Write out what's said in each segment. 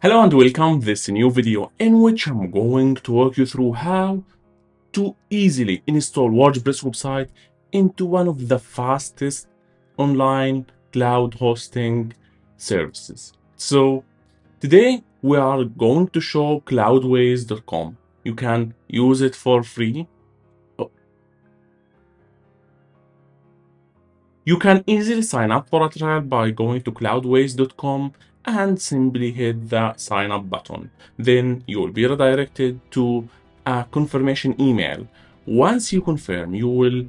Hello and welcome to this new video in which I'm going to walk you through how to easily install WordPress website into one of the fastest online cloud hosting services. So today we are going to show cloudways.com. You can use it for free. You can easily sign up for a trial by going to cloudways.com and simply hit the sign up button. Then you will be redirected to a confirmation email. Once you confirm, you will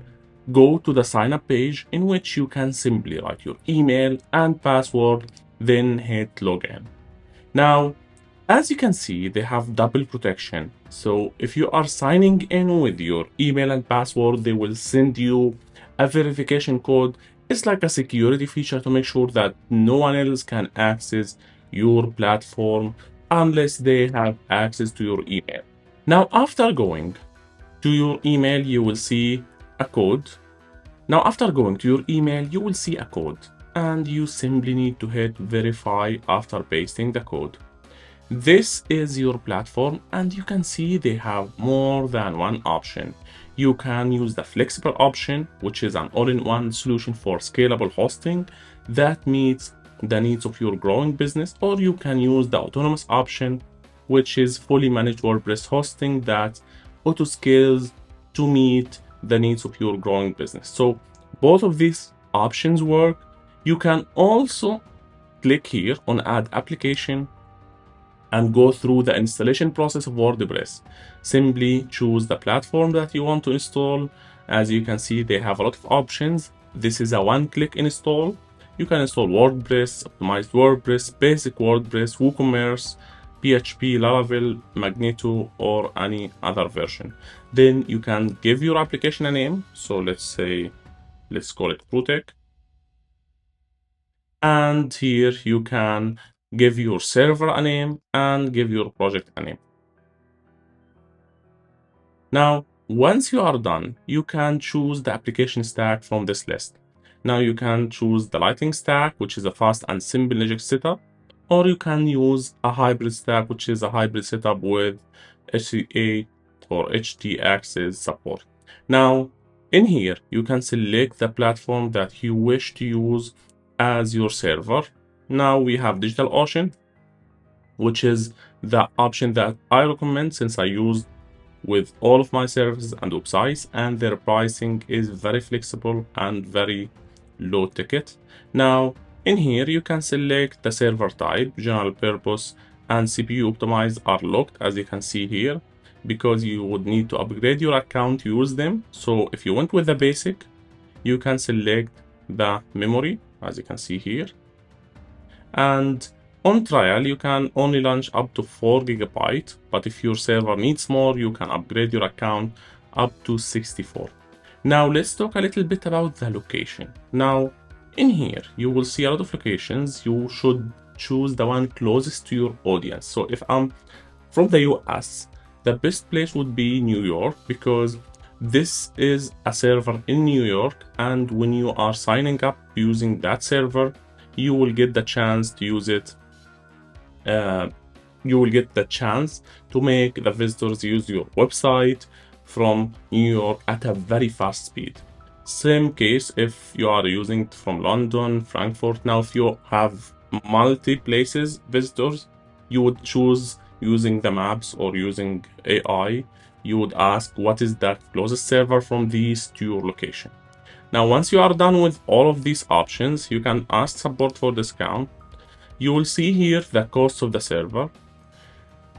go to the sign up page in which you can simply write your email and password, then hit login. Now, as you can see, they have double protection. So if you are signing in with your email and password, they will send you a verification code. It's like a security feature to make sure that no one else can access your platform unless they have access to your email. Now, after going to your email, you will see a code. Now, after going to your email, you will see a code and you simply need to hit verify after pasting the code. This is your platform and you can see they have more than one option. You can use the flexible option, which is an all-in-one solution for scalable hosting that meets the needs of your growing business, or you can use the autonomous option, which is fully managed WordPress hosting that auto scales to meet the needs of your growing business. So both of these options work. You can also click here on add application and go through the installation process of WordPress. Simply choose the platform that you want to install. As you can see, they have a lot of options. This is a one-click install. You can install WordPress, optimized WordPress, basic WordPress, WooCommerce, PHP, Laravel, Magneto, or any other version. Then you can give your application a name. So let's call it Protec. And here you can give your server a name and give your project a name. Now, once you are done, you can choose the application stack from this list. Now you can choose the Lightning stack, which is a fast and simple logic setup, or you can use a hybrid stack, which is a hybrid setup with HCA or HT-Access support. Now, in here, you can select the platform that you wish to use as your server. Now we have DigitalOcean, which is the option that I recommend since I use with all of my services and websites, and their pricing is very flexible and very low ticket. Now in here you can select the server type, general purpose and CPU optimized are locked, as you can see here, because you would need to upgrade your account to use them. So if you went with the basic, you can select the memory, as you can see here, and on trial, you can only launch up to 4 GB, but if your server needs more, you can upgrade your account up to 64. Now let's talk a little bit about the location. Now in here, you will see a lot of locations. You should choose the one closest to your audience. So if I'm from the US, the best place would be New York, because this is a server in New York, and when you are signing up using that server, you will get the chance to use it. You will get the chance to make the visitors use your website from New York at a very fast speed. Same case if you are using it from London, Frankfurt. Now, if you have multi places visitors, you would choose using the maps or using AI. You would ask what is the closest server from these to your location. Now, once you are done with all of these options, you can ask support for discount. You will see here the cost of the server.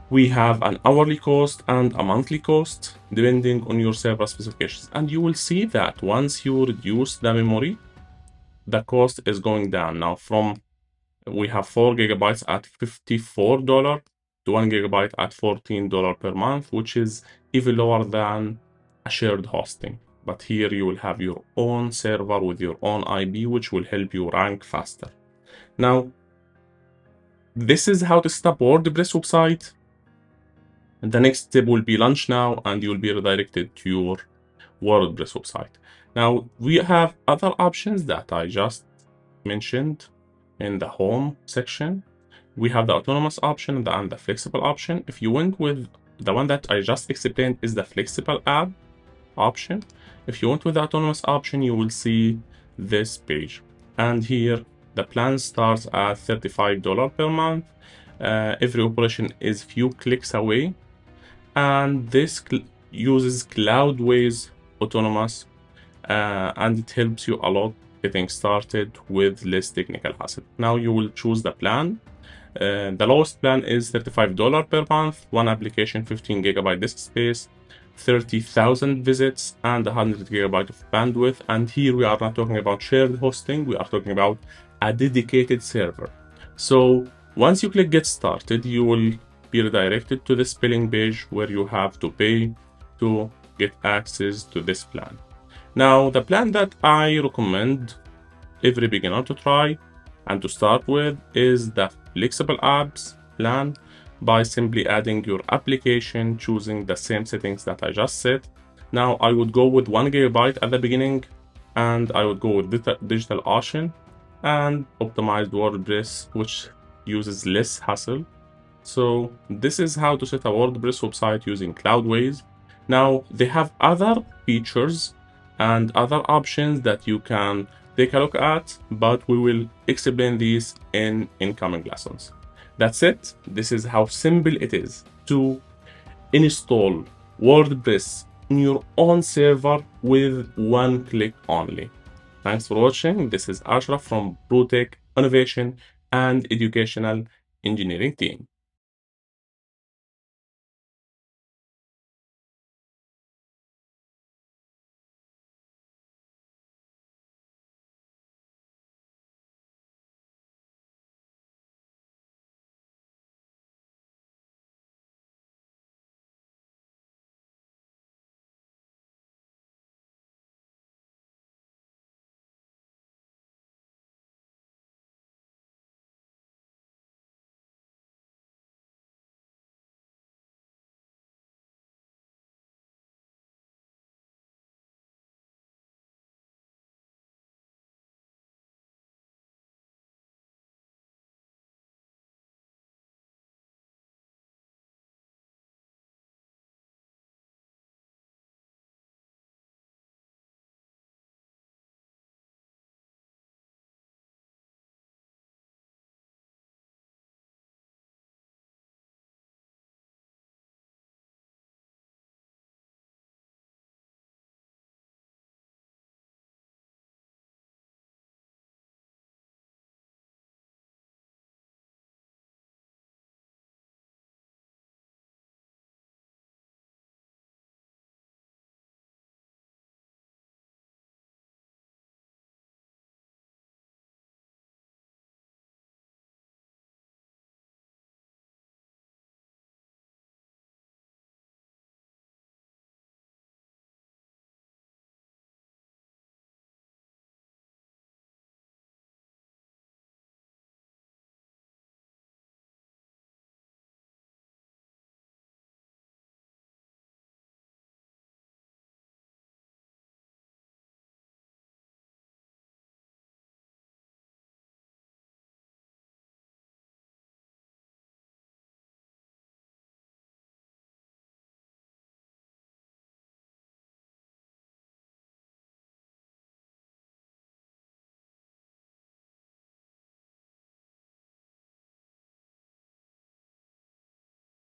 We have an hourly cost and a monthly cost, depending on your server specifications. And you will see that once you reduce the memory, the cost is going down. Now we have 4 GB at $54 to 1 GB at $14 per month, which is even lower than a shared hosting. But here you will have your own server with your own IP, which will help you rank faster. Now, this is how to set up WordPress website. And the next step will be launch now, and you'll be redirected to your WordPress website. Now, we have other options that I just mentioned in the home section. we have the autonomous option and the flexible option. If you went with the one that I just explained is the flexible app option. If you went with the autonomous option, you will see this page. And here, the plan starts at $35 per month. Every operation is few clicks away. And this uses Cloudways autonomous, and it helps you a lot getting started with less technical hassle. Now you will choose the plan. The lowest plan is $35 per month, one application, 15 gigabyte disk space, 30,000 visits, and 100 gigabyte of bandwidth. And here we are not talking about shared hosting, we are talking about a dedicated server. So once you click get started, you will be redirected to this billing page where you have to pay to get access to this plan. Now, the plan that I recommend every beginner to try and to start with is the flexible apps plan, by simply adding your application, choosing the same settings that I just said. Now I would go with 1 gigabyte at the beginning, and I would go with DigitalOcean and optimized WordPress, which uses less hassle. So this is how to set a WordPress website using Cloudways. Now they have other features and other options that you can take a look at, but we will explain these in incoming lessons. That's it. This is how simple it is to install WordPress in your own server with one click only. Thanks for watching. This is Ashraf from ProTech Innovation and Educational Engineering Team.